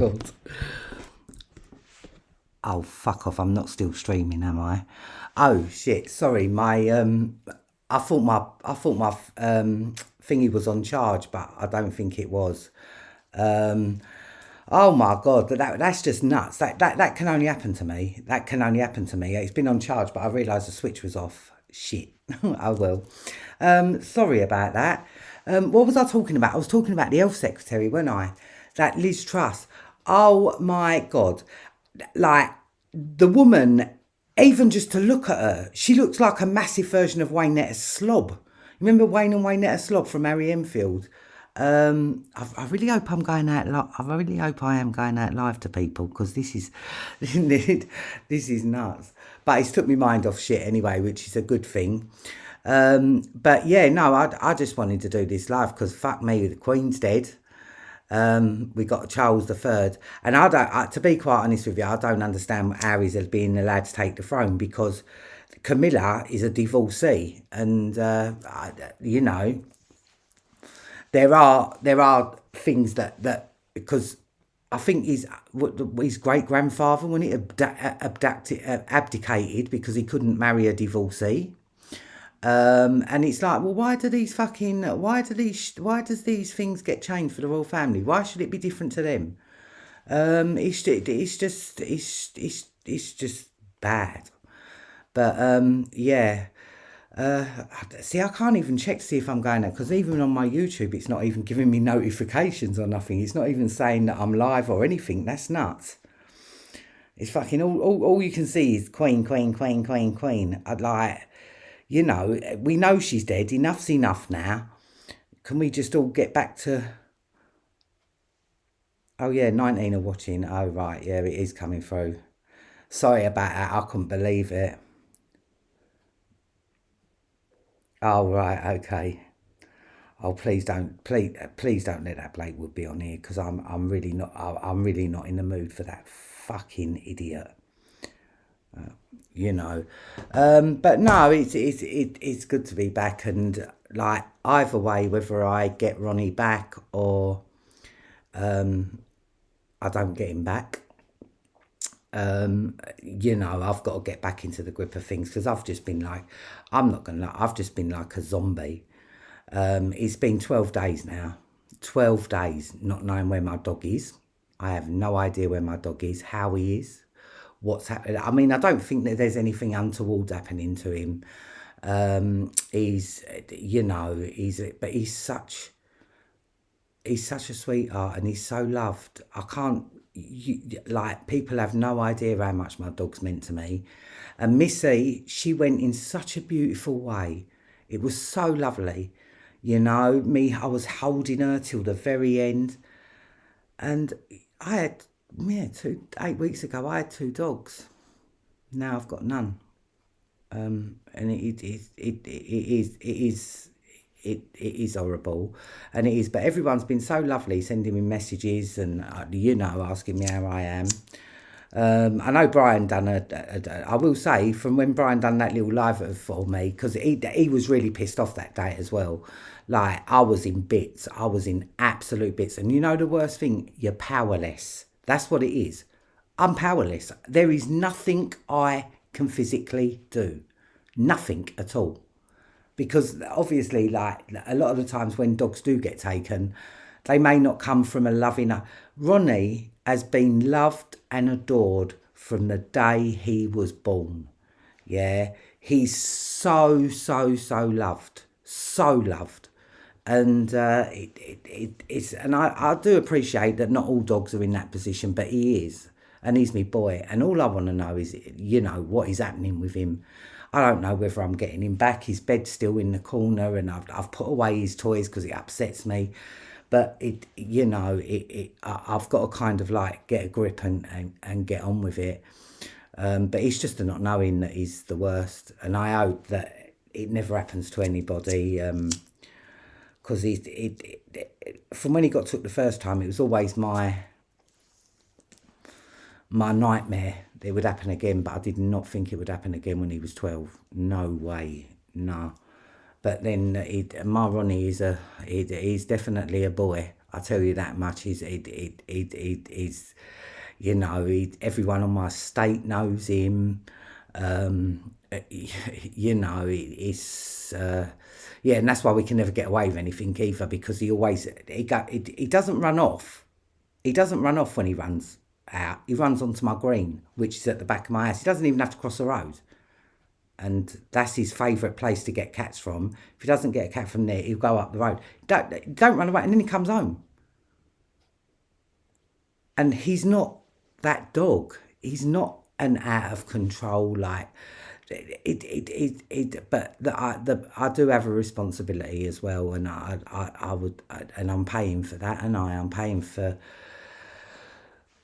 God. Oh, fuck off. I'm not still streaming, am I? Oh, shit. Sorry. I thought my thingy was on charge, but I don't think it was. Um, oh my God, that's just nuts. That can only happen to me. That can only happen to me. It's been on charge, but I realised the switch was off. Shit. Oh well. Sorry about that. What was I talking about? I was talking about the health secretary, weren't I? That Liz Truss. Oh my God. Like, the woman, even just to look at her, she looks like a massive version of Waynetta Slob. Remember Wayne and Waynetta Slob from Harry Enfield? I really hope I'm going out. I really hope I am going out live to people, because this is this is nuts. But it's took my mind off shit anyway, which is a good thing. But yeah, no, I just wanted to do this live because fuck me, the Queen's dead. We got Charles III, and to be quite honest with you, I don't understand how he's being allowed to take the throne, because Camilla is a divorcee, and you know, there are things that because I think his great grandfather, when he abdicated because he couldn't marry a divorcee. And it's like, well, why does these things get changed for the royal family? Why should it be different to them? It's just bad. But yeah. See, I can't even check to see if I'm going out, because even on my YouTube, it's not even giving me notifications or nothing. It's not even saying that I'm live or anything. That's nuts. It's fucking all you can see is Queen, Queen, Queen, Queen, Queen. I'd like, you know, we know she's dead. Enough's enough now. Can we just all get back to... Oh, yeah, 19 are watching. Oh, right, yeah, it is coming through. Sorry about that. I couldn't believe it. Oh, right, okay. Oh, please don't let that Blake Wood be on here, because I'm really not in the mood for that fucking idiot. You know, but no, it's good to be back, and like, either way, whether I get Ronnie back or I don't get him back, you know, I've got to get back into the grip of things, because I've just been like, I've just been like a zombie. It's been 12 days now, 12 days not knowing where my dog is. I have no idea where my dog is, how he is, what's happening. I mean, I don't think that there's anything untoward happening to him. He's, you know, but he's such a sweetheart, and he's so loved. I can't, like, people have no idea how much my dog's meant to me. And Missy, she went in such a beautiful way. It was so lovely. You know, I was holding her till the very end. And I had, 8 weeks ago, I had 2 dogs. Now I've got none. And it is horrible, and it is. But everyone's been so lovely, sending me messages and you know, asking me how I am. I know Brian done I will say, from when Brian done that little live for me, because he was really pissed off that day as well. Like, I was in bits. I was in absolute bits. And you know the worst thing? You're powerless. That's what it is. I'm powerless. There is nothing I can physically do. Nothing at all. Because obviously, like, a lot of the times when dogs do get taken, they may not come from a loving... Ronnie has been loved and adored from the day he was born. Yeah, he's so loved. So loved. And it's, and I do appreciate that not all dogs are in that position, but he is. And he's my boy. And all I want to know is, you know, what is happening with him. I don't know whether I'm getting him back. His bed's still in the corner, and I've put away his toys because it upsets me. But you know, I've got to kind of like get a grip and get on with it. But it's just the not knowing that he's the worst, and I hope that it never happens to anybody. Because from when he got took the first time, it was always my nightmare that it would happen again, but I did not think it would happen again when he was 12. No way, no. But then my Ronnie he's definitely a boy. I tell you that much. He's you know, everyone on my estate knows him. You know, it's yeah, and that's why we can never get away with anything either, because he doesn't run off. He doesn't run off when he runs out. He runs onto my green, which is at the back of my house. He doesn't even have to cross the road. And that's his favourite place to get cats from. If he doesn't get a cat from there, he'll go up the road. Don't run away, and then he comes home. And he's not that dog. He's not an out of control, like but I do have a responsibility as well, and I would, and I'm paying for that, and I'm paying for.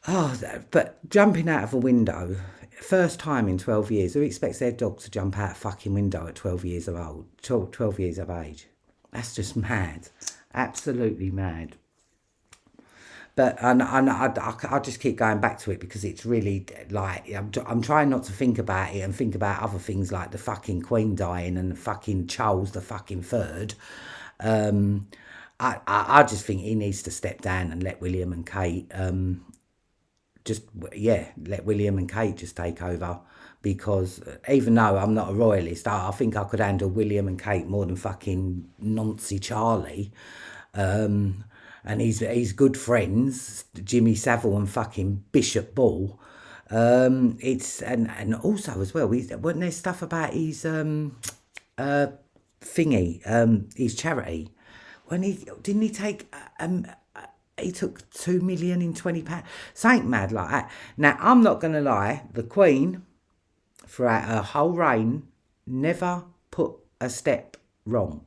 Oh, but jumping out of a window, first time in 12 years. Who expects their dog to jump out a fucking window at 12 years of old, 12 years of age? That's just mad, absolutely mad. But I just keep going back to it because it's really like I'm trying not to think about it and think about other things like the fucking Queen dying and the fucking Charles the fucking third. I just think he needs to step down and let William and Kate let William and Kate just take over, because even though I'm not a royalist, I think I could handle William and Kate more than fucking Nancy Charlie. And he's good friends, Jimmy Savile and fucking Bishop Ball. It's and also as well, wasn't there stuff about his his charity? When didn't he take he took 2 million in £20, something mad like that. Now I'm not gonna lie, the Queen throughout her whole reign never put a step wrong.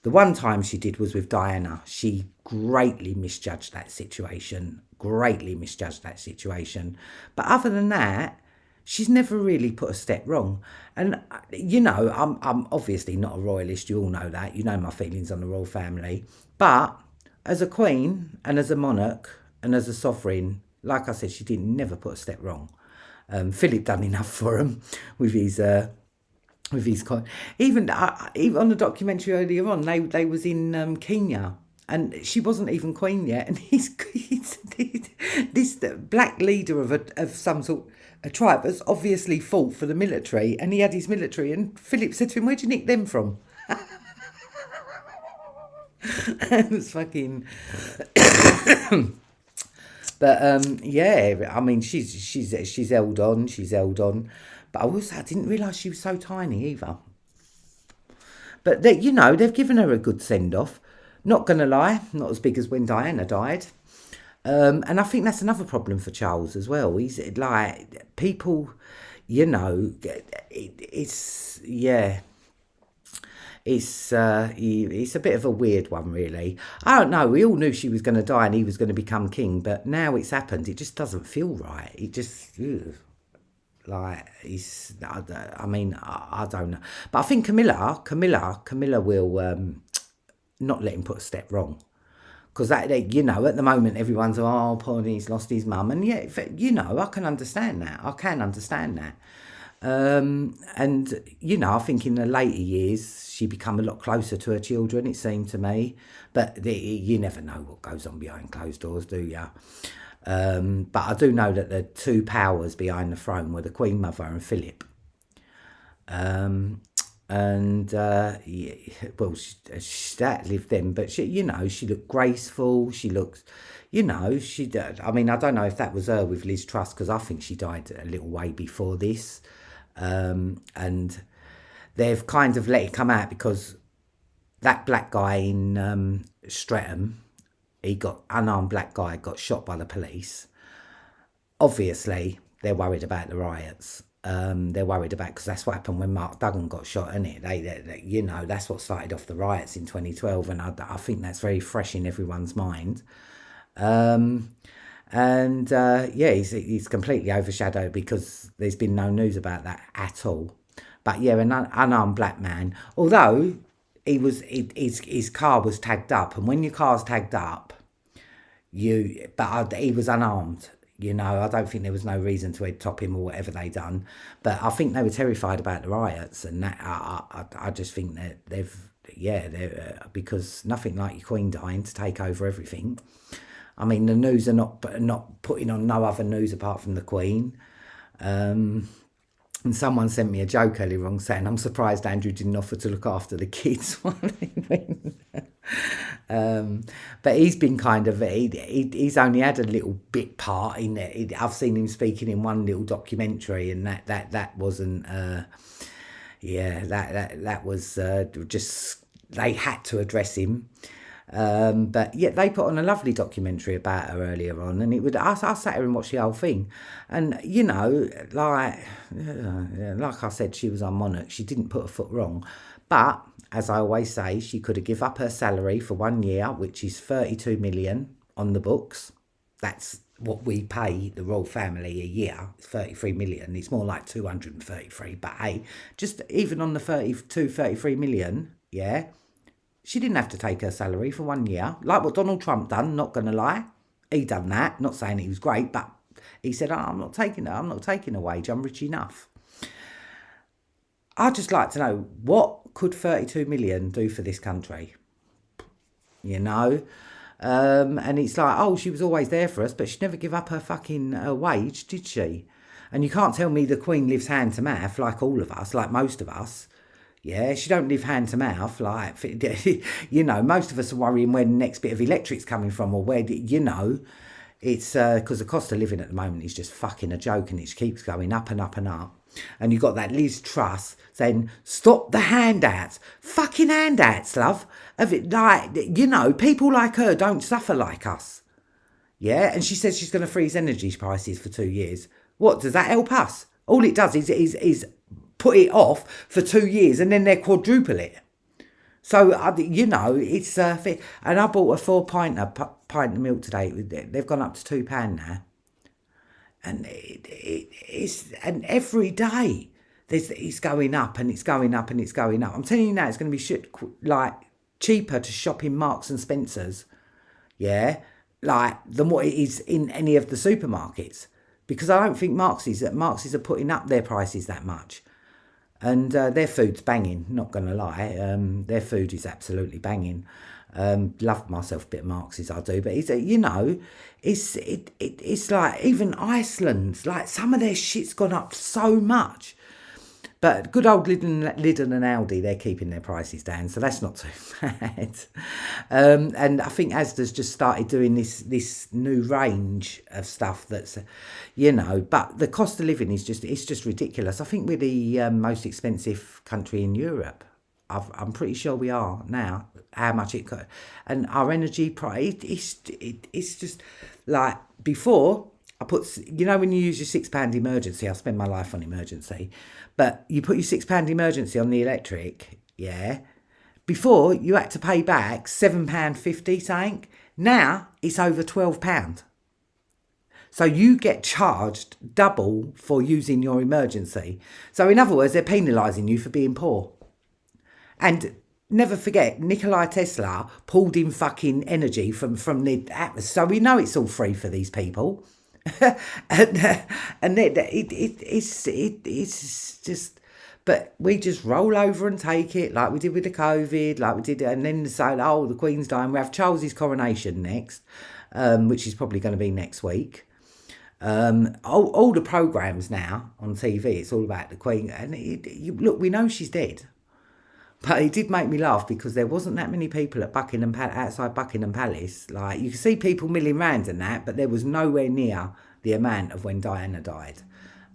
The one time she did was with Diana. She greatly misjudged that situation. But other than that, she's never really put a step wrong. And, you know, I'm obviously not a royalist. You all know that. You know my feelings on the royal family. But as a queen and as a monarch and as a sovereign, like I said, she never put a step wrong. Philip done enough for him with his even on the documentary earlier on, they was in Kenya, and she wasn't even queen yet, and he's this black leader of some sort a tribe has obviously fought for the military, and he had his military, and Philip said to him, "Where'd you nick them from?" It was fucking. But yeah, I mean, she's held on. But I didn't realise she was so tiny either. But you know, they've given her a good send off. Not gonna lie, not as big as when Diana died. And I think that's another problem for Charles as well. He's like people, you know, it's a bit of a weird one, really. I don't know. We all knew she was going to die and he was going to become king, but now it's happened. It just doesn't feel right. It just like I mean, I don't know, but I think Camilla will not let him put a step wrong, because that, you know, at the moment everyone's poor, he's lost his mum, and yeah, you know, I can understand that. And you know, I think in the later years she become a lot closer to her children, it seemed to me, but you never know what goes on behind closed doors, do you? But I do know that the two powers behind the throne were the Queen Mother and Philip. Well, she outlived them, but she, you know, she looked graceful. She looks, you know, I mean, I don't know if that was her with Liz Truss, because I think she died a little way before this. And they've kind of let it come out because that black guy in Streatham, unarmed black guy got shot by the police. Obviously, they're worried about the riots. They're worried about, because that's what happened when Mark Duggan got shot, isn't it? They you know, that's what started off the riots in 2012, and I think that's very fresh in everyone's mind. Yeah, he's completely overshadowed because there's been no news about that at all. But yeah, an unarmed black man, although his car was tagged up, and when your car's tagged up, he was unarmed. You know, I don't think there was no reason to head top him or whatever they done. But I think they were terrified about the riots, and that I just think that they're because nothing like your Queen dying to take over everything. I mean, the news are not putting on no other news apart from the Queen. And someone sent me a joke earlier on saying, I'm surprised Andrew didn't offer to look after the kids while they went. But he's been kind of, he's only had a little bit part in it. I've seen him speaking in one little documentary, and that wasn't, that was just, they had to address him. But yeah, they put on a lovely documentary about her earlier on, and I sat here and watched the whole thing, and you know, like I said, she was our monarch. She didn't put a foot wrong, but as I always say, she could have give up her salary for 1 year, which is 32 million on the books. That's what we pay the royal family a year. It's 33 million. It's more like 233, but hey, just even on the 33 million, yeah. She didn't have to take her salary for 1 year, like what Donald Trump done, not going to lie. He done that, not saying he was great, but he said, I'm not taking a wage, I'm rich enough. I'd just like to know, what could 32 million do for this country? You know? And it's like, oh, she was always there for us, but she never give up her fucking wage, did she? And you can't tell me the Queen lives hand to mouth like all of us, like most of us. Yeah, she don't live hand to mouth, like, you know, most of us are worrying where the next bit of electric's coming from, or where, you know, it's because the cost of living at the moment is just fucking a joke, and it keeps going up and up and up. And you've got that Liz Truss saying, stop the handouts. Fucking handouts, love. Of it, like, you know, people like her don't suffer like us. Yeah, and she says she's going to freeze energy prices for 2 years. What, does that help us? All it does is put it off for 2 years, and then they quadruple it. So, you know, it's and I bought a 4 pint of milk today. They've gone up to £2 now, and it's every day it's going up, and it's going up, and it's going up. I'm telling you now, it's going to be like cheaper to shop in Marks and Spencers, yeah, like than what it is in any of the supermarkets, because I don't think Marx's are putting up their prices that much. And their food's banging, not going to lie. Their food is absolutely banging. Love myself a bit of Marx's, I do. But, you know, it's like even Iceland, like some of their shit's gone up so much. But good old Lidl and Aldi, they're keeping their prices down, so that's not too bad. And I think Asda's just started doing this new range of stuff that's, you know, but the cost of living is just ridiculous. I think we're the most expensive country in Europe. I'm pretty sure we are now. How much it could, and our energy price, it's just like before. I put, you know, when you use your £6 emergency, I spend my life on emergency, but you put your £6 emergency on the electric, yeah. Before you had to pay back £7.50 something. Now it's over £12. So you get charged double for using your emergency. So in other words, they're penalising you for being poor. And never forget, Nikola Tesla pulled in fucking energy from the atmosphere. So we know it's all free for these people. and it's just, but we just roll over and take it like we did with the COVID, like we did, and then say, oh, the Queen's dying. We have Charles's coronation next, which is probably going to be next week. All the programmes now on TV, it's all about the Queen, and look, we know she's dead. But it did make me laugh because there wasn't that many people at outside Buckingham Palace. Like, you could see people milling round and that, but there was nowhere near the amount of when Diana died.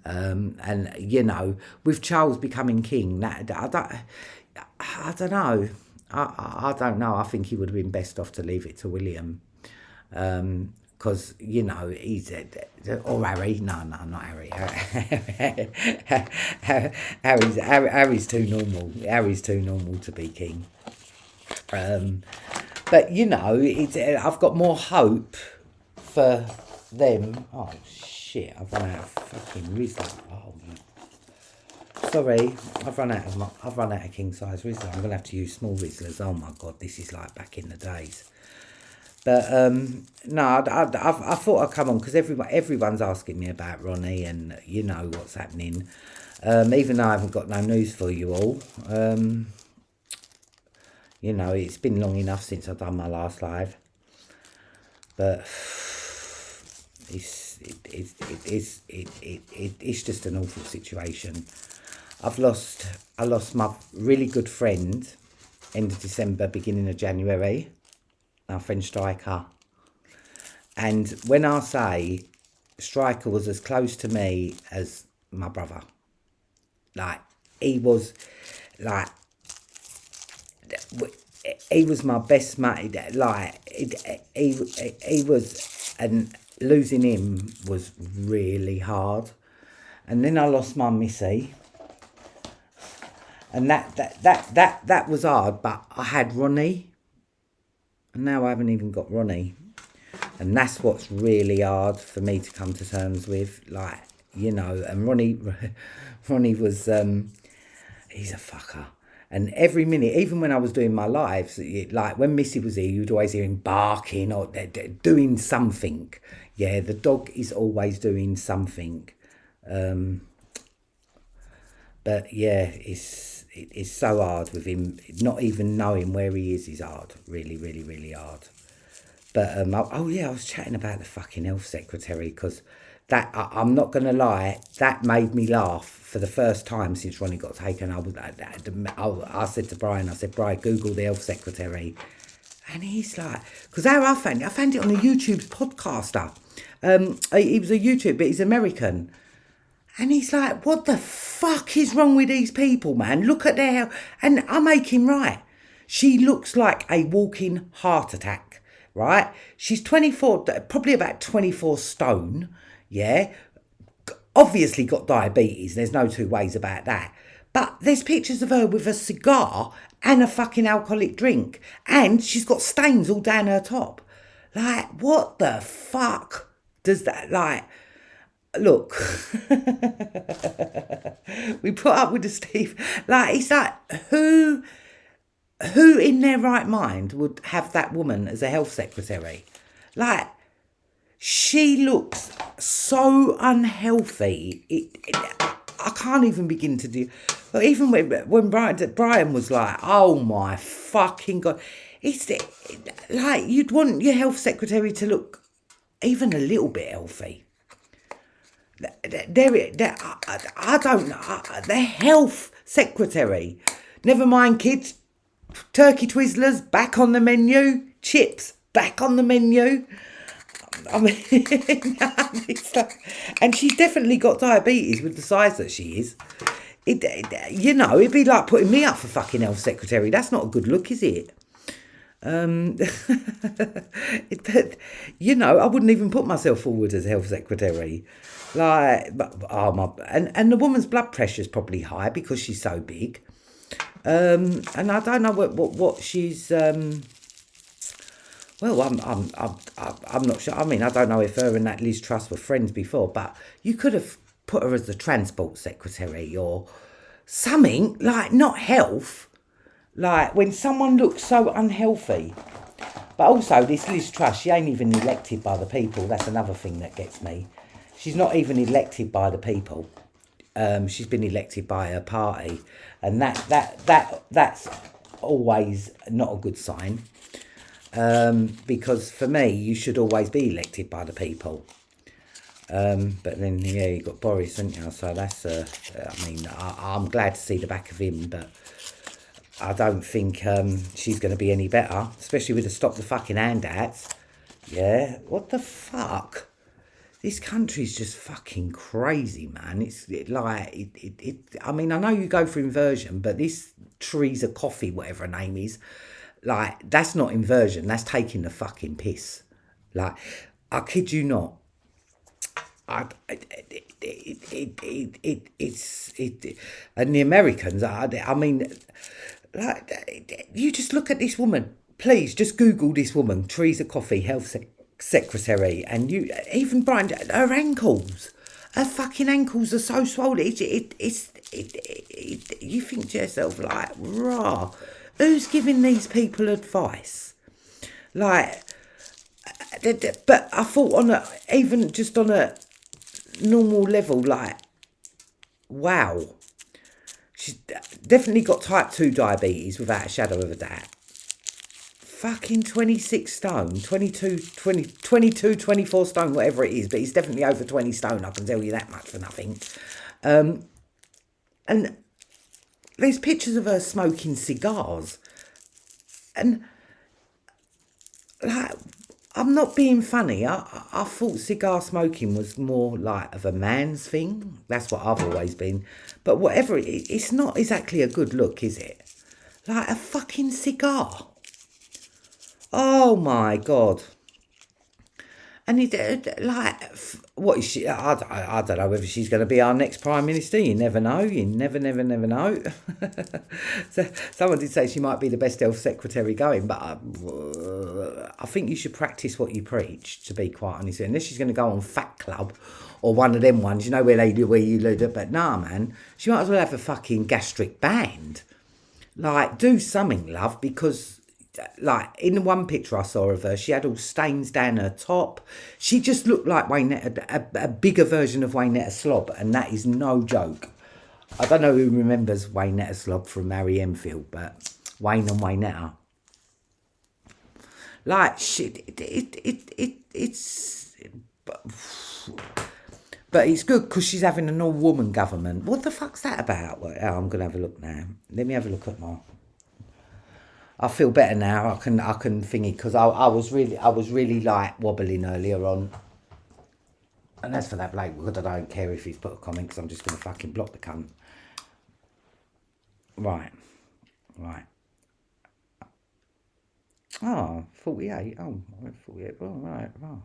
And, you know, with Charles becoming king, I don't know. I don't know. I think he would have been best off to leave it to William. Because, you know, he's... Or Harry. No, not Harry. Harry's too normal. Harry's too normal to be king. But, you know, I've got more hope for them. Oh, shit. I've run out of fucking Rizzler. Oh, man. Sorry. I've run out of king-size Rizzler. I'm going to have to use small Rizzlers. Oh, my God. This is like back in the days. But no, I thought I'd come on because everyone's asking me about Ronnie, and you know what's happening. Even though I haven't got no news for you all, you know, it's been long enough since I've done my last live, but it's just an awful situation. I lost my really good friend end of December, beginning of January, our friend Striker. And when I say Striker was as close to me as my brother, like he was my best mate. Like he was, and losing him was really hard. And then I lost my Missy, and that was hard. But I had Ronnie, and now I haven't even got Ronnie, and that's what's really hard for me to come to terms with. Like, you know, and Ronnie was he's a fucker. And every minute, even when I was doing my lives, like when Missy was here, you'd always hear him barking or doing something. Yeah, the dog is always doing something. But yeah, it's so hard with him. Not even knowing where he is hard. Really, really, really hard. But oh yeah, I was chatting about the fucking health secretary because that I'm not gonna lie, that made me laugh for the first time since Ronnie got taken. I said to Brian, I said, Brian, Google the health secretary, and he's like, because how I found it on a YouTube's podcaster. He was a YouTuber, but he's American. And he's like, what the fuck is wrong with these people, man? Look at their health. And I make him right. She looks like a walking heart attack, right? She's 24, probably about 24 stone, yeah? Obviously got diabetes, there's no two ways about that. But there's pictures of her with a cigar and a fucking alcoholic drink. And she's got stains all down her top. Like, what the fuck does that, like... Look, we put up with the Steve. Like, it's like, who in their right mind would have that woman as a health secretary? Like, she looks so unhealthy. I can't even begin to do. But even when Brian was like, "Oh my fucking God," it's like you'd want your health secretary to look even a little bit healthy. I don't know. The health secretary. Never mind, kids. Turkey Twizzlers back on the menu. Chips back on the menu. I mean, it's like, and she's definitely got diabetes with the size that she is. You know, it'd be like putting me up for fucking health secretary. That's not a good look, is it? You know, I wouldn't even put myself forward as health secretary. Like, and the woman's blood pressure's probably high because she's so big. And I don't know what she's. Well, I'm not sure. I mean, I don't know if her and that Liz Truss were friends before, but you could have put her as the transport secretary or something, like not health. Like when someone looks so unhealthy. But also this Liz Truss, she ain't even elected by the people. That's another thing that gets me. She's not even elected by the people. She's been elected by her party, and that's always not a good sign. Because for me, you should always be elected by the people. But then, yeah, you got Boris, haven't you? So that's, I mean, I'm glad to see the back of him, but I don't think she's going to be any better, especially with the stop the fucking handouts. Yeah, what the fuck? This country's just fucking crazy, man. It's I mean, I know you go for inversion, but this Theresa Coffey, whatever her name is, like, that's not inversion. That's taking the fucking piss. Like, I kid you not. And the Americans, I mean, like, you just look at this woman. Please, just Google this woman, Theresa Coffey, health secretary, and you, even Brian, her ankles, her fucking ankles are so swollen. You think to yourself, like, rah, who's giving these people advice? Like, But I thought even just on a normal level, like, wow. She's definitely got type 2 diabetes without a shadow of a doubt. Fucking 26 stone, 22, 24 stone, whatever it is, but he's definitely over 20 stone, I can tell you that much for nothing. And there's pictures of her smoking cigars. And, like, I'm not being funny. I thought cigar smoking was more like of a man's thing. That's what I've always been. But whatever, it's not exactly a good look, is it? Like a fucking cigar. Oh my God. And what is she? I don't know whether she's going to be our next Prime Minister. You never know. You never know. So, someone did say she might be the best health secretary going, but I think you should practice what you preach, to be quite honest. Unless she's going to go on Fat Club or one of them ones, you know, where you lose it. But nah, man, she might as well have a fucking gastric band. Like, do something, love, because... Like, in the one picture I saw of her, she had all stains down her top. She just looked like a bigger version of Waynetta Slob, and that is no joke. I don't know who remembers Waynetta Slob from Mary Enfield, but Wayne and Waynetta. Like, shit, it's... But it's good because she's having an all-woman government. What the fuck's that about? Well, I'm going to have a look now. Let me have a look at my... I feel better now. I can thingy because I was really like wobbling earlier on. And as for that bloke, because I don't care if he's put a comment because I'm just going to fucking block the cunt. Right. Oh, 48. Oh, 48. Oh, right. Oh.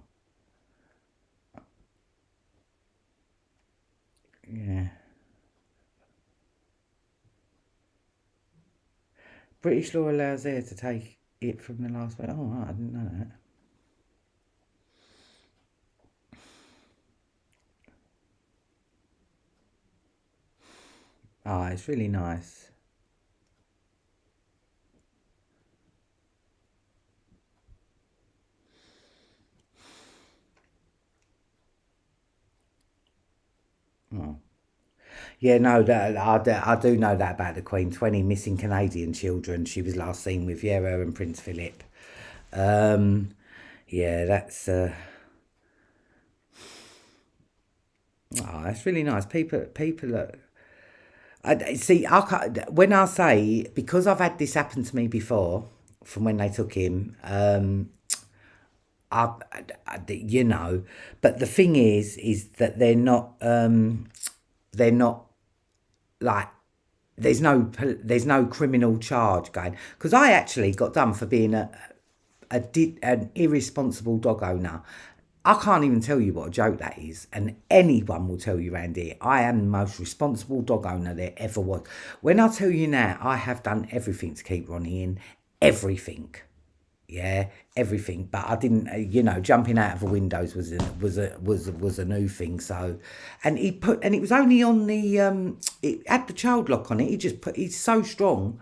Yeah. British law allows there to take it from the last one. Oh, right, I didn't know that. Oh, it's really nice. Oh. Yeah, no, I do know that about the Queen. 20 missing Canadian children she was last seen with, yeah, her and Prince Philip. Yeah, that's... Oh, that's really nice. People are... see, when I say, because I've had this happen to me before, from when they took him, you know, but the thing is that they're not like, there's no criminal charge going, because I actually got done for being an irresponsible dog owner. I can't even tell you what a joke that is, and anyone will tell you around here, I am the most responsible dog owner there ever was. When I tell you now, I have done everything to keep Ronnie in, everything. Yeah, everything. But I didn't, you know, jumping out of the windows was a new thing. So, and it was only on the it had the child lock on it. He's so strong.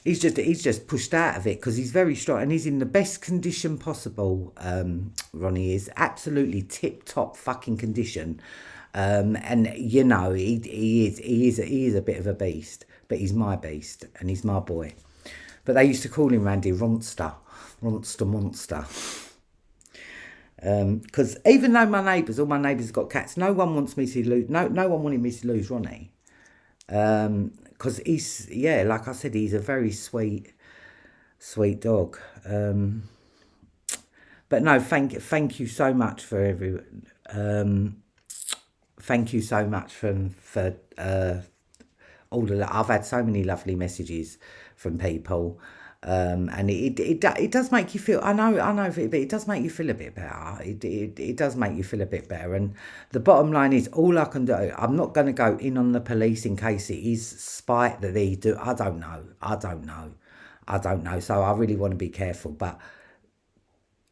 He's just pushed out of it because he's very strong and he's in the best condition possible. Ronnie is absolutely tip top fucking condition. And you know, he is a bit of a beast, but he's my beast and he's my boy. But they used to call him Randy Monster. Because even though all my neighbours got cats, no one wants me to lose. No one wanted me to lose Ronnie. Because he's, yeah, like I said, he's a very sweet dog. But no, thank you so much for thank you so much for all of that. I've had so many lovely messages from people, and it does make you feel. I know, but it does make you feel a bit better. It does make you feel a bit better. And the bottom line is, all I can do. I'm not going to go in on the police in case it is spite that they do. I don't know. So I really want to be careful, but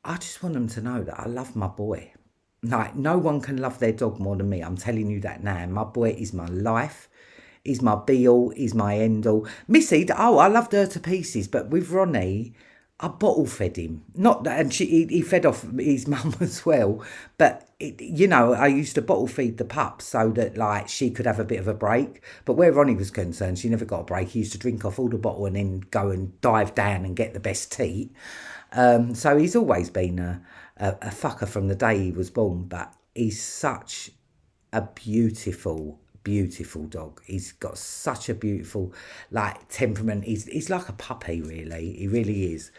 I just want them to know that I love my boy. Like, no one can love their dog more than me. I'm telling you that now. My boy is my life. He's my be-all. He's my end-all. Missy, I loved her to pieces. But with Ronnie, I bottle fed him. Not that, and he fed off his mum as well. But you know, I used to bottle feed the pups so that like she could have a bit of a break. But where Ronnie was concerned, she never got a break. He used to drink off all the bottle and then go and dive down and get the best tea. So he's always been a fucker from the day he was born. But he's such a beautiful dog. He's got such a beautiful like temperament. He's like a puppy, really. He really is.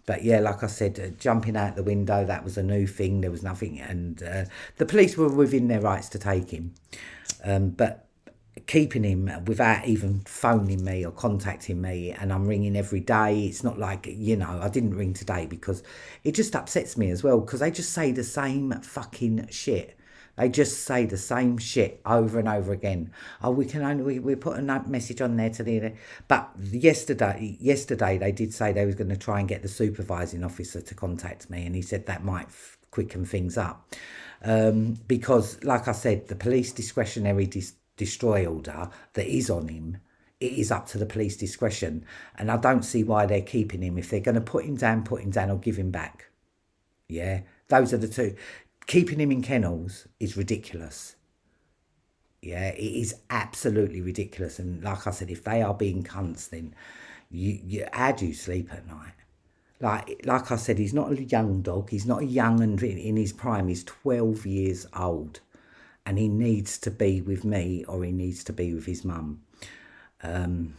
But yeah, like I said, jumping out the window, that was a new thing. There was nothing, and the police were within their rights to take him. But keeping him without even phoning me or contacting me, and I'm ringing every day. It's not like, you know, I didn't ring today because it just upsets me as well, because they just say the same fucking shit. They just say the same shit over and over again. Oh, we put a message on there to the. But yesterday they did say they was going to try and get the supervising officer to contact me, and he said that might quicken things up, because, like I said, the police discretionary destroy order that is on him. It is up to the police discretion, and I don't see why they're keeping him. If they're going to put him down, or give him back. Yeah, those are the two. Keeping him in kennels is ridiculous. Yeah, it is absolutely ridiculous. And like I said, if they are being cunts, then how do you sleep at night? Like I said, he's not a young dog. He's not a young and in his prime. He's 12 years old, and he needs to be with me, or he needs to be with his mum. I'm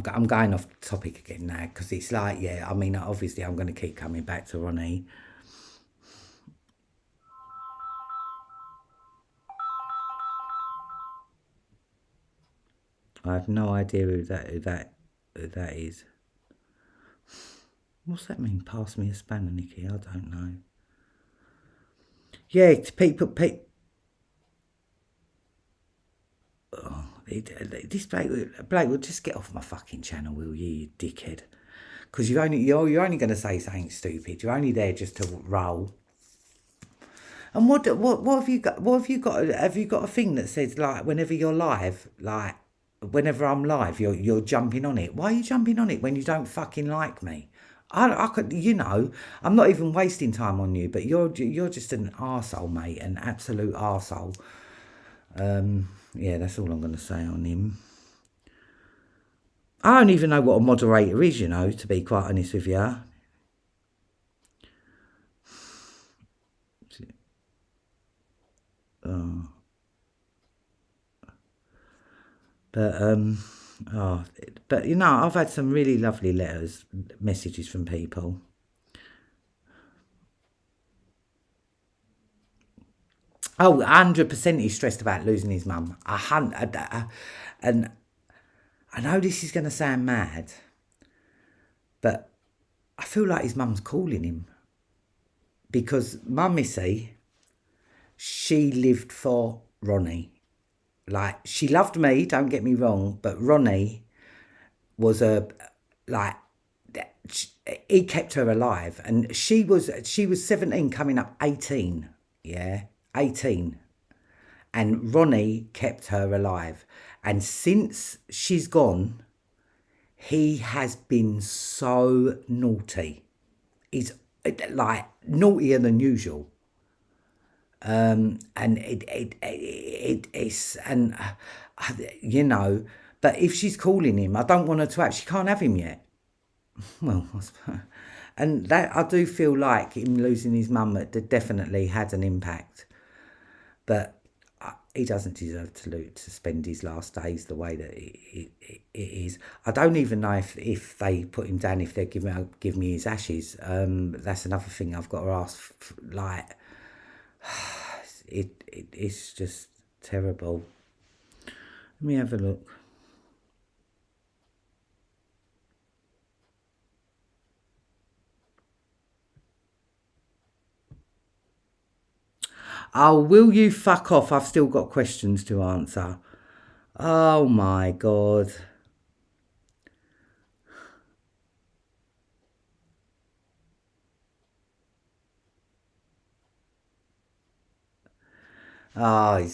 going off topic again now, because it's like, yeah, I mean, obviously I'm going to keep coming back to Ronnie. I have no idea who that is. What's that mean? Pass me a spanner, Niki. I don't know. Yeah, people. Oh, this Blake will just get off my fucking channel, will you, you dickhead? Because you're only going to say something stupid. You're only there just to roll. And what have you got? What have you got? Have you got a thing that says like whenever you're live, like whenever I'm live, you're jumping on it? Why are you jumping on it when you don't fucking like me? I could, you know, I'm not even wasting time on you, but you're just an arsehole, mate, an absolute arsehole. Yeah, that's all I'm going to say on him. I don't even know what a moderator is, you know, to be quite honest with you. Oh. But you know, I've had some really lovely messages from people. Oh, 100% he's stressed about losing his mum. And I know this is going to sound mad, but I feel like his mum's calling him. Because Mum Missy, she lived for Ronnie. Like, she loved me, don't get me wrong, but Ronnie was he kept her alive. And she was 17 coming up 18, yeah, 18. And Ronnie kept her alive. And since she's gone, he has been so naughty. He's like naughtier than usual. And it's, and you know, but if she's calling him, I don't want her to she can't have him yet. Well, and that, I do feel like him losing his mum definitely had an impact, but he doesn't deserve to spend his last days the way that it is. I don't even know if they put him down, if they give me his ashes. That's another thing I've got to ask. Like, it's just terrible. Let me have a look. Oh, will you fuck off? I've still got questions to answer. Oh my God. I've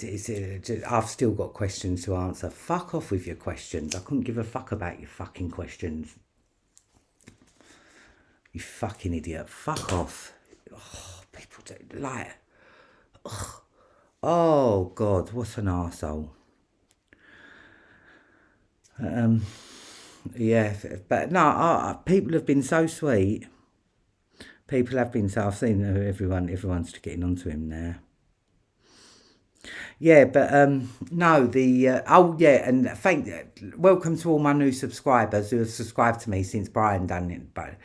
still got questions to answer. Fuck off with your questions. I couldn't give a fuck about your fucking questions. You fucking idiot. Fuck off. Oh, people do, like, oh, God, what an arsehole. Yeah, but no, people have been so sweet. People have been so, I've seen everyone's getting onto him now. Yeah, but no, oh yeah, and welcome to all my new subscribers who have subscribed to me since Brian done it. But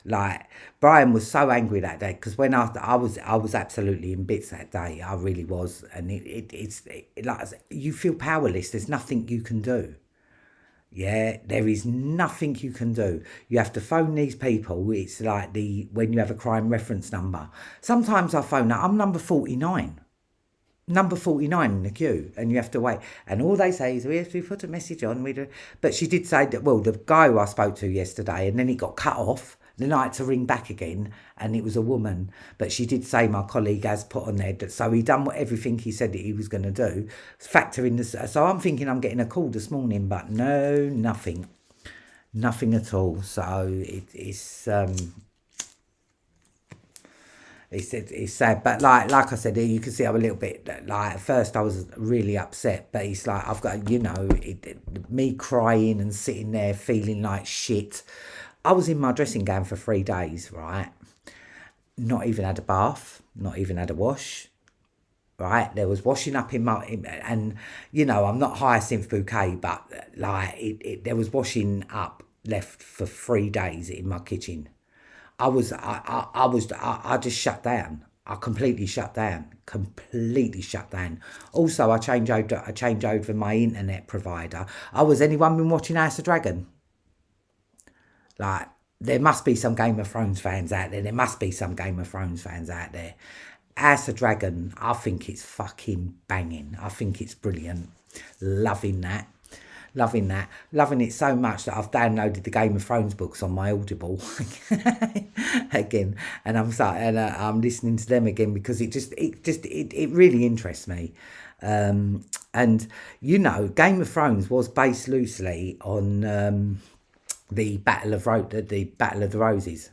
like Brian was so angry that day because when I was absolutely in bits that day. I really was, and it's like you feel powerless. There's nothing you can do. Yeah, there is nothing you can do. You have to phone these people. It's like when you have a crime reference number. Sometimes I phone up. I'm number 49 in the queue, and you have to wait. And all they say is, we have to put a message on. But she did say that, well, the guy who I spoke to yesterday, and then it got cut off. Then I had to ring back again, and it was a woman. But she did say my colleague has put on there that, so he done everything he said that he was going to do. Factor in this. So I'm thinking I'm getting a call this morning, but no, nothing. Nothing at all. So it's sad, but like I said, you can see I'm a little bit like at first I was really upset, but it's like I've got me crying and sitting there feeling like shit. I was in my dressing gown for 3 days, right? Not even had a bath, not even had a wash. Right, there was washing up and I'm not Hyacinth Bouquet, but like there was washing up left for 3 days in my kitchen. I just shut down. I completely shut down. Completely shut down. Also, I changed over my internet provider. Anyone been watching House of Dragon? Like, there must be some Game of Thrones fans out there. House of Dragon, I think it's fucking banging. I think it's brilliant. Loving that. Loving it so much that I've downloaded the Game of Thrones books on my Audible again, and I'm listening to them again because it really interests me. And Game of Thrones was based loosely on the Battle of the Roses.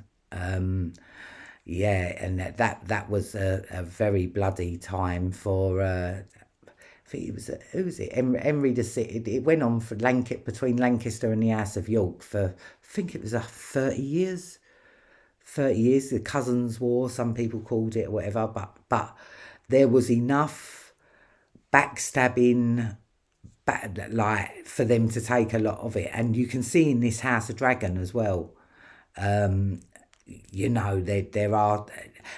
Yeah, and that was a very bloody time for. I think it was who was it? Henry the Sixth. It went on for between Lancaster and the House of York for I think it was 30 years. 30 years, the Cousins' War, some people called it, or whatever. But there was enough backstabbing, like for them to take a lot of it, and you can see in this House of Dragon as well. There are,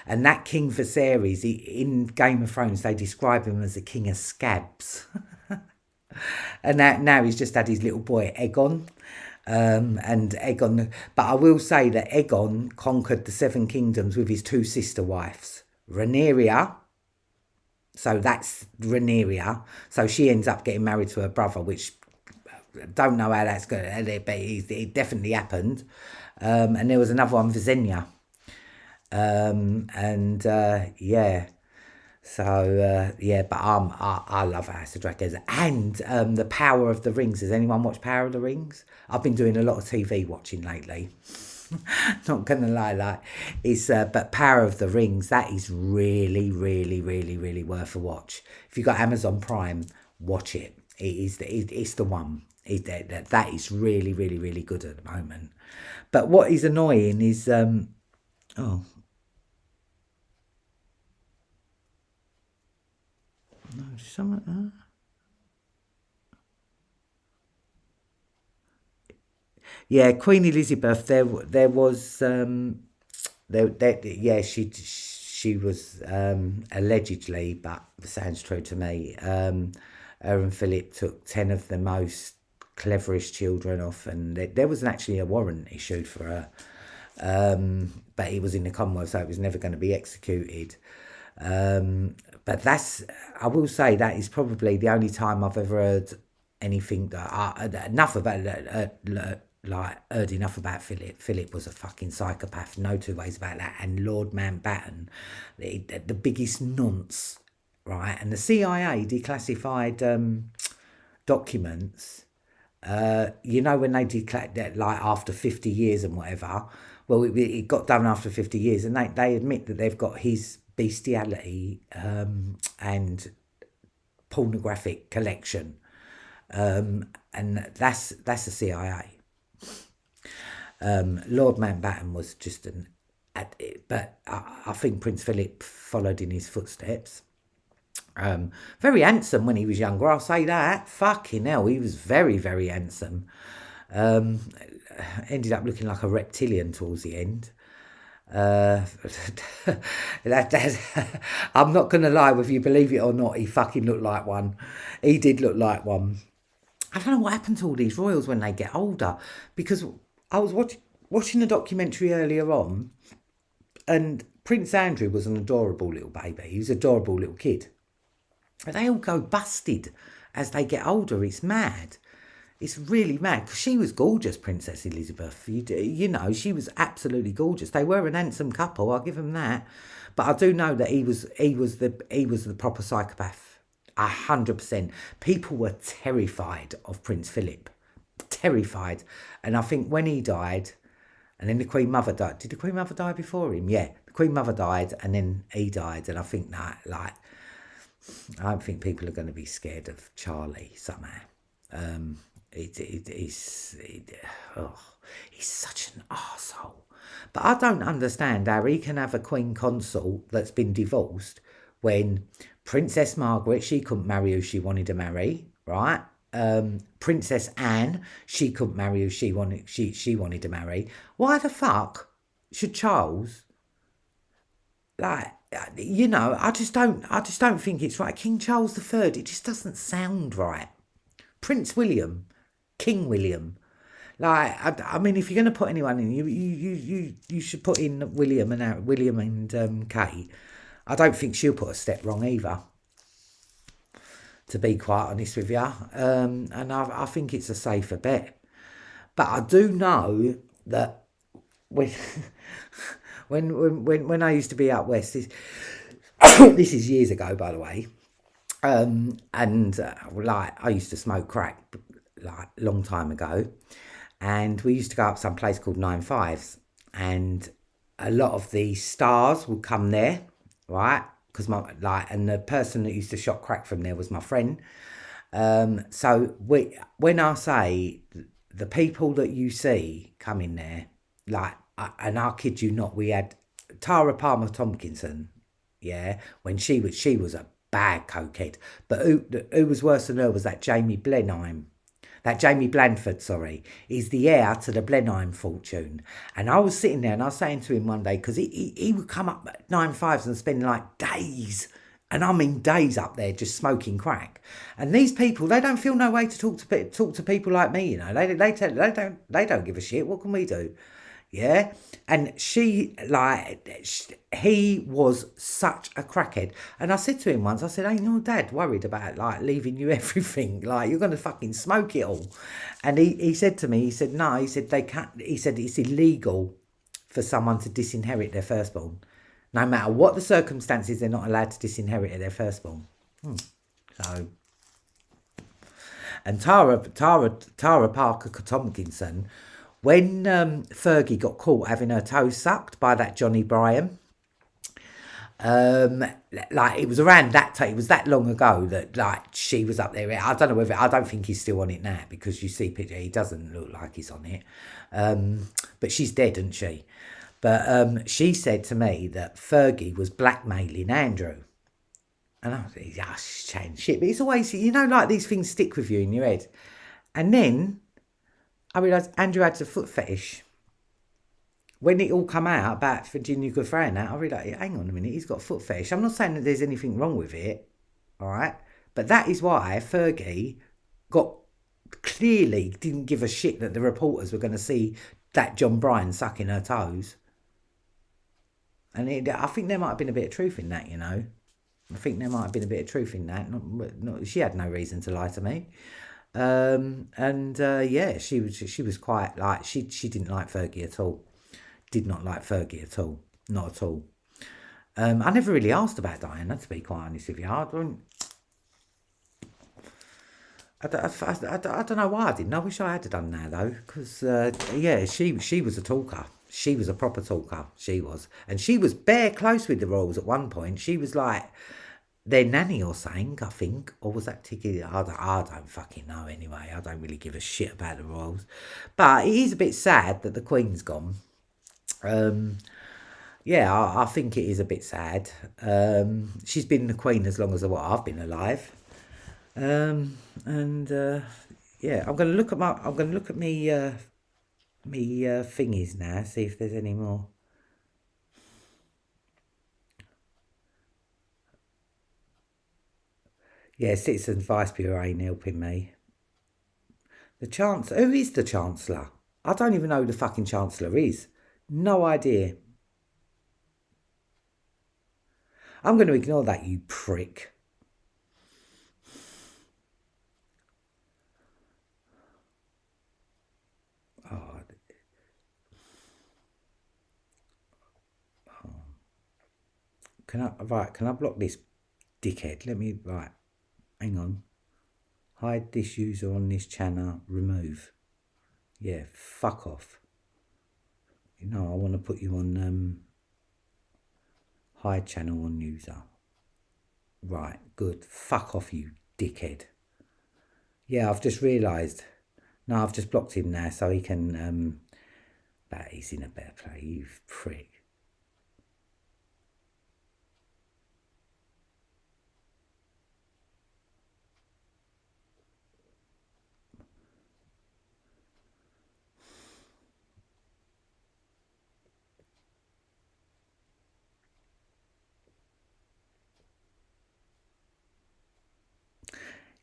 and that King Viserys in Game of Thrones, they describe him as the King of Scabs, and now he's just had his little boy Aegon, and Aegon. But I will say that Aegon conquered the Seven Kingdoms with his 2 sister wives, Rhaenyra. So that's Rhaenyra. So she ends up getting married to her brother, which don't know how that's going to, but it definitely happened. And there was another one, Visenya. Yeah. So, but I love House of Dragons. And The Power of the Rings. Has anyone watched Power of the Rings? I've been doing a lot of TV watching lately. Not gonna lie, but Power of the Rings, that is really, really, really, really worth a watch. If you've got Amazon Prime, watch it. It's the one. That is really, really, really good at the moment. But what is annoying is no, someone. Yeah, Queen Elizabeth. There was yeah, she was allegedly, but sounds true to me. Her and Philip took 10 of the most cleverest children off, and there was actually a warrant issued for her, but it was in the Commonwealth, so it was never going to be executed. But I will say that is probably the only time I've ever heard anything heard enough about Philip. Philip was a fucking psychopath, no two ways about that. And Lord Mountbatten, the biggest nonce, right? And the CIA declassified documents. When they declared that, like after 50 years and whatever, well, it got done after 50 years, and they admit that they've got his bestiality and pornographic collection, and that's the CIA. Lord Mountbatten was just but I think Prince Philip followed in his footsteps. Very handsome when he was younger, I'll say that. Fucking hell, he was very, very handsome. Ended up looking like a reptilian towards the end. I'm not going to lie, whether you believe it or not, he fucking looked like one. He did look like one. I don't know what happened to all these royals when they get older, because I was watching a documentary earlier on, and Prince Andrew was an adorable little baby. He was an adorable little kid. But they all go busted as they get older. It's mad. It's really mad, because she was gorgeous, Princess Elizabeth. You know, she was absolutely gorgeous. They were an handsome couple, I'll give them that. But I do know that he was the proper psychopath, 100%. People were terrified of Prince Philip, terrified. And I think when he died, and then the Queen Mother died. Did the Queen Mother die before him? Yeah, the Queen Mother died, and then he died. And I think that, like, I don't think people are going to be scared of Charlie somehow. He's such an arsehole. But I don't understand how he can have a Queen Consort that's been divorced when Princess Margaret, she couldn't marry who she wanted to marry, right? Princess Anne, she couldn't marry who she wanted to marry. Why the fuck should Charles, like, you know, I just don't think it's right. King Charles III, it just doesn't sound right. Prince William, King William, like, I mean, if you're going to put anyone in, you should put in William and Kate. I don't think she'll put a step wrong either, to be quite honest with you. And I think it's a safer bet. But I do know that when I used to be out west, this is years ago, by the way, like, I used to smoke crack, like, long time ago, and we used to go up some place called 9-5s, and a lot of the stars would come there, right? Because and the person that used to shop crack from there was my friend. So when I say the people that you see come in there, like, and I kid you not, we had Tara Palmer Tompkinson, yeah, when she was a bad cokehead. But who was worse than her was that Jamie Blandford, is the heir to the Blenheim fortune. And I was sitting there and I was saying to him one day, because he would come up at 9-5s and spend like days, and I mean days, up there just smoking crack. And these people, they don't feel no way to talk to people like me, you know. They don't give a shit. What can we do? Yeah, and he was such a crackhead. And I said to him once, I said, ain't your dad worried about, like, leaving you everything? Like, you're going to fucking smoke it all. And he said to me, he said, no, he said, they can't, he said, it's illegal for someone to disinherit their firstborn. No matter what the circumstances, they're not allowed to disinherit their firstborn. So, and Tara Parker Tompkinson, when Fergie got caught having her toes sucked by that Johnny Bryan, like, it was around that time, it was that long ago that, like, she was up there. I don't think he's still on it now, because you see picture, he doesn't look like he's on it. But she's dead, isn't she? But she said to me that Fergie was blackmailing Andrew. And I was like, yeah, she's chatting shit. But it's always, you know, like, these things stick with you in your head. And then I realised Andrew had a foot fetish. When it all come out about Virginia Giuffre and that, I realised, hang on a minute, he's got a foot fetish. I'm not saying that there's anything wrong with it, all right? But that is why Fergie clearly didn't give a shit that the reporters were going to see that John Bryan sucking her toes. And I think there might have been a bit of truth in that, you know. I think there might have been a bit of truth in that. She had no reason to lie to me. Yeah, she was quite, like, she didn't like Fergie at all. Did not like Fergie at all. Not at all. I never really asked about Diana, to be quite honest with you. I don't know why I didn't. I wish I had done that, though, because, yeah, she was a talker. She was a proper talker, she was. And she was bare close with the royals at one point. She was like their nanny or something, I think. Or was that Tiki? I don't fucking know anyway. I don't really give a shit about the royals. But it is a bit sad that the Queen's gone. Yeah, I think it is a bit sad. She's been the Queen as long as I've been alive. And yeah, I'm gonna look at me thingies now, see if there's any more. Yeah, Citizens Vice Bureau ain't helping me. The Chancellor, who is the Chancellor? I don't even know who the fucking Chancellor is. No idea. I'm going to ignore that, you prick. Oh. Can I block this dickhead? Right, hang on. Hide this user on this channel, remove. Yeah, fuck off. You know, I want to put you on hide channel on user. Right, good. Fuck off, you dickhead. Yeah, I've just realised. No, I've just blocked him now so he can... but he's in a better play, you prick.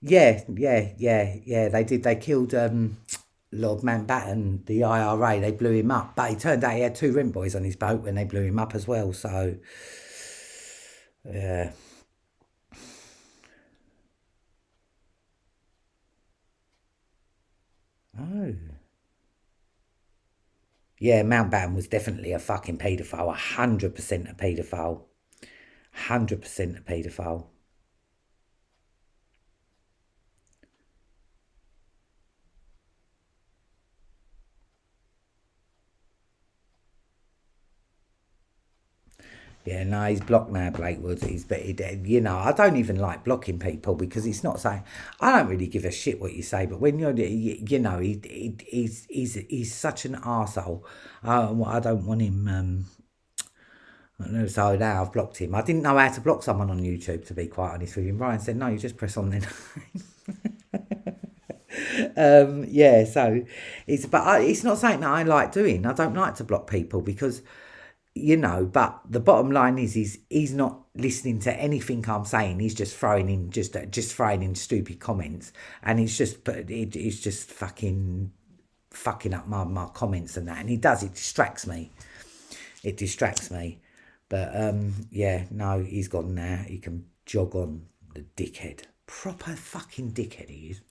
Yeah. They did. They killed Lord Mountbatten, the IRA. They blew him up, but it turned out he had 2 rent boys on his boat when they blew him up as well. So, yeah. Oh. Yeah, Mountbatten was definitely a fucking paedophile. 100% a paedophile. 100% a paedophile. Yeah, no, he's blocked now, Blakewood. You know, I don't even like blocking people because it's not saying, I don't really give a shit what you say, but when you know, he's such an arsehole. I don't want him, so now I've blocked him. I didn't know how to block someone on YouTube, to be quite honest with you. Brian said, no, you just press on their name. Yeah, so it's not something that I like doing. I don't like to block people because, you know, but the bottom line is he's not listening to anything I'm saying. He's just throwing in stupid comments, and it's just fucking up my comments and that. And it distracts me. It distracts me. But yeah, no, he's gone now. He can jog on, the dickhead. Proper fucking dickhead he is.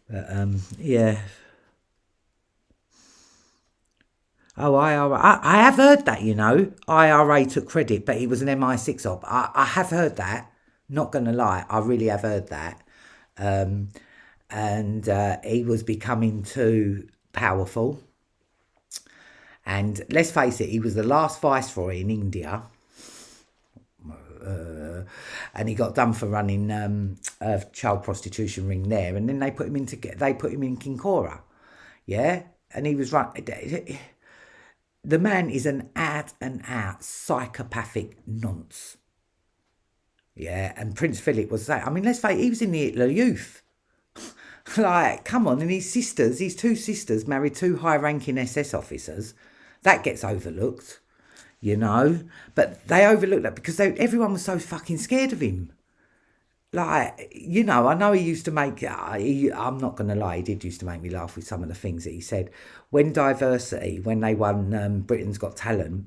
But yeah. Oh, IRA. I have heard that, you know. IRA took credit, but he was an MI6 op. I have heard that. Not going to lie. I really have heard that. And he was becoming too powerful. And let's face it, he was the last viceroy in India. And he got done for running a child prostitution ring there. And then they put him in Kinkora. Yeah? And he was running... The man is an out-and-out psychopathic nonce. Yeah, and Prince Philip was that. I mean, let's face it, he was in the Hitler Youth. Like, come on, and his 2 sisters married 2 high-ranking SS officers. That gets overlooked, you know. But they overlooked that because everyone was so fucking scared of him. Like, you know, I know he used to make... I'm not going to lie, he did used to make me laugh with some of the things that he said. When they won Britain's Got Talent,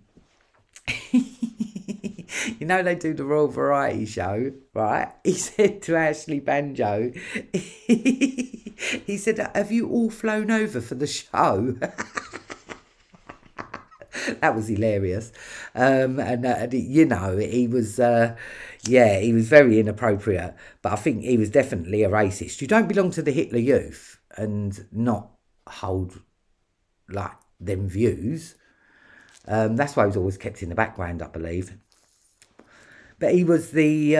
you know they do the Royal Variety Show, right? He said to Ashley Banjo, he said, have you all flown over for the show? That was hilarious. And you know, he was... yeah, he was very inappropriate, but I think he was definitely a racist. You don't belong to the Hitler Youth and not hold, like, them views. That's why he was always kept in the background, I believe. But he was the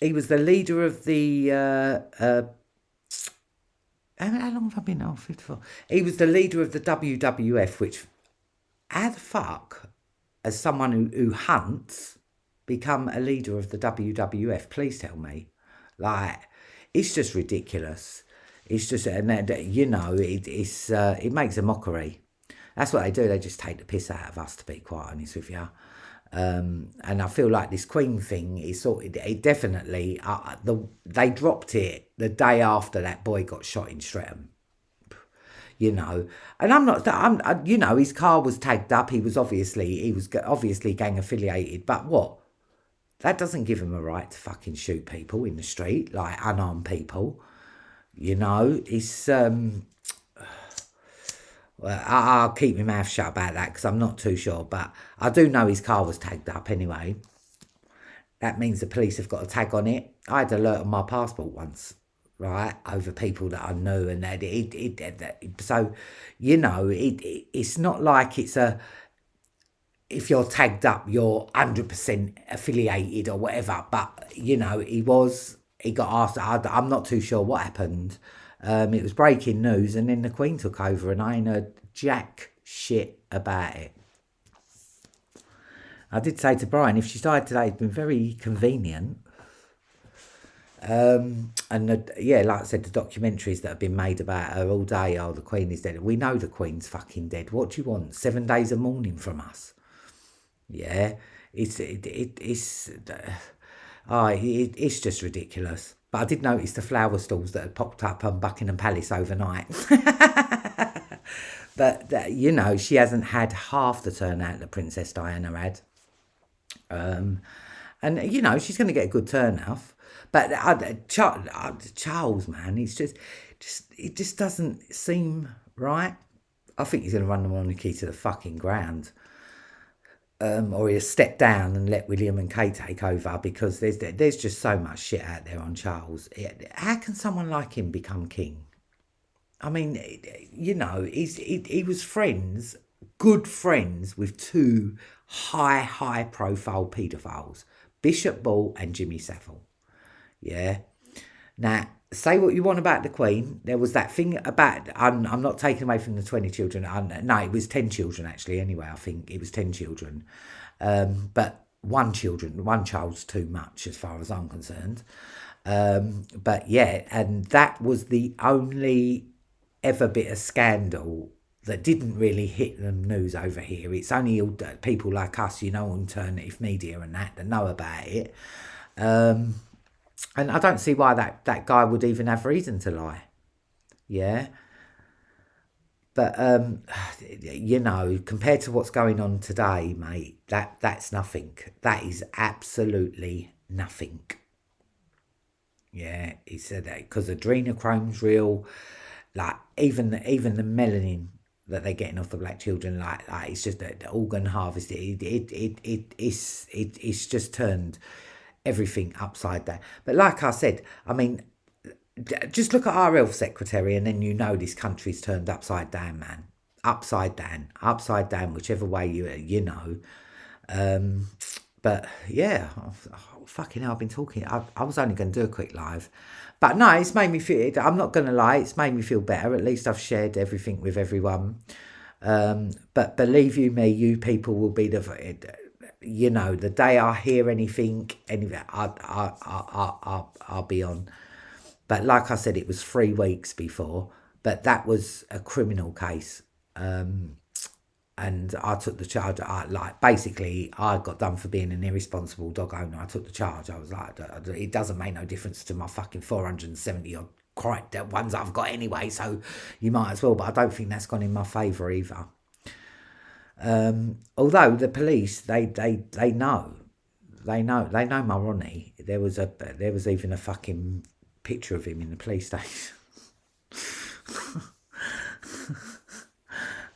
leader of the how long have I been? Oh, 54. He was the leader of the WWF, which, how the fuck has someone who hunts become a leader of the WWF? Please tell me. Like, it's just ridiculous. It's just, and you know, it makes a mockery. That's what they do. They just take the piss out of us, to be quite honest with you. And I feel like this Queen thing is it definitely they dropped it the day after that boy got shot in Streatham, you know. And I'm you know, his car was tagged up. He was obviously gang affiliated, but what? That doesn't give him a right to fucking shoot people in the street, like unarmed people. You know, it's well, I'll keep my mouth shut about that because I'm not too sure. But I do know his car was tagged up anyway. That means the police have got a tag on it. I had an alert on my passport once, right, over people that I knew. And so, you know, it's not like it's if you're tagged up, you're 100% affiliated or whatever. But, you know, he got asked. I'm not too sure what happened. It was breaking news, and then the Queen took over, and I ain't heard jack shit about it. I did say to Brian, if she died today, it'd been very convenient. Yeah, like I said, the documentaries that have been made about her all day, oh, the Queen is dead. We know the Queen's fucking dead. What do you want? 7 days of mourning from us? Yeah, it's just ridiculous. But I did notice the flower stalls that had popped up on Buckingham Palace overnight. But, you know, she hasn't had half the turnout that Princess Diana had. And, you know, she's going to get a good turnout. But Charles, man, it just doesn't seem right. I think he's going to run the monarchy to the fucking ground. Or he'll step down and let William and Kate take over, because there's just so much shit out there on Charles. How can someone like him become king? I mean, you know, he was good friends with two high profile paedophiles, Bishop Ball and Jimmy Savile. Yeah. Now, say what you want about the Queen. There was that thing about, I'm not taking away from the 20 children. No, it was 10 children actually. Anyway, I think it was 10 children. But one child's too much as far as I'm concerned. But yeah, and that was the only ever bit of scandal that didn't really hit the news over here. It's only all people like us, you know, alternative media and that know about it. And I don't see why that guy would even have reason to lie. Yeah. But, you know, compared to what's going on today, mate, that's nothing. That is absolutely nothing. Yeah, he said that because adrenochrome's real. Like, even the melanin that they're getting off the black children, like it's just the organ harvest. It's just turned everything upside down. But like I said, I mean, just look at our health secretary and then you know this country's turned upside down, man. Upside down, whichever way you know. But yeah, fucking hell, I've been talking. I was only going to do a quick live. But no, it's made me feel, I'm not going to lie, it's made me feel better. At least I've shared everything with everyone. But believe you me, you people will be you know, the day I hear anything, I'll be on. But like I said, it was 3 weeks before, but that was a criminal case. And I took the charge. Basically, I got done for being an irresponsible dog owner. I took the charge. I was like, it doesn't make no difference to my fucking 470 odd ones I've got anyway, so you might as well. But I don't think that's gone in my favour either. Although the police, they know my Ronnie. There was even a fucking picture of him in the police station.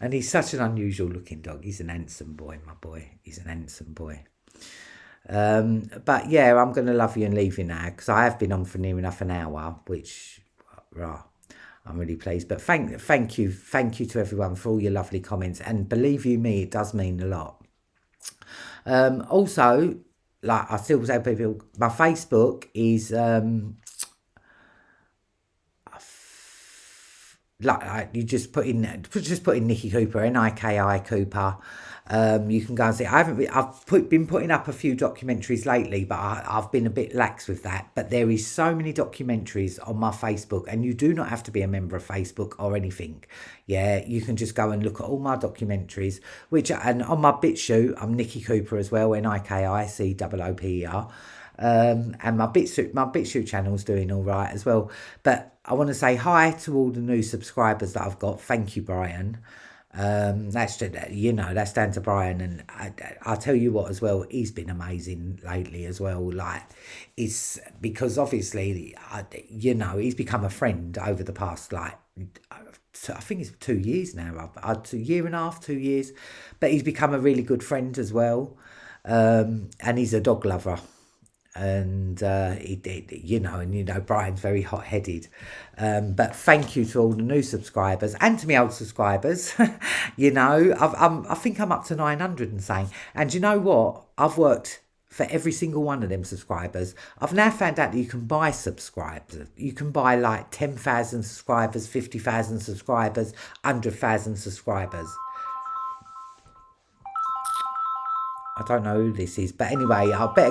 And he's such an unusual looking dog. He's an handsome boy, my boy. He's an handsome boy. But yeah, I'm going to love you and leave you now, because I have been on for near enough an hour, which, I'm really pleased. But thank you to everyone for all your lovely comments. And believe you me, it does mean a lot. Also, like I still say, people, my Facebook is like you just put in Niki Cooper, Niki Cooper. You can go and see. I've been putting up a few documentaries lately, but I've been a bit lax with that. But there is so many documentaries on my Facebook, and you do not have to be a member of Facebook or anything. Yeah, you can just go and look at all my documentaries. And on my BitChute, I'm Niki Cooper as well, NIKICOOPER. And my BitChute channel's doing all right as well. But I want to say hi to all the new subscribers that I've got. Thank you, Brian. That's just, that's down to Brian, and I'll tell you what as well, he's been amazing lately as well. Like, it's because obviously he's become a friend over the past, like, I think it's 2 years now, a year and a half, 2 years, but he's become a really good friend as well. And he's a dog lover. And Brian's very hot-headed, but thank you to all the new subscribers and to my old subscribers. I think I'm up to 900 and saying, and you know what, I've worked for every single one of them subscribers. I've now found out that you can buy subscribers. You can buy like 10,000 subscribers, 50,000 subscribers, 100,000 subscribers. I don't know who this is, but anyway, I'll better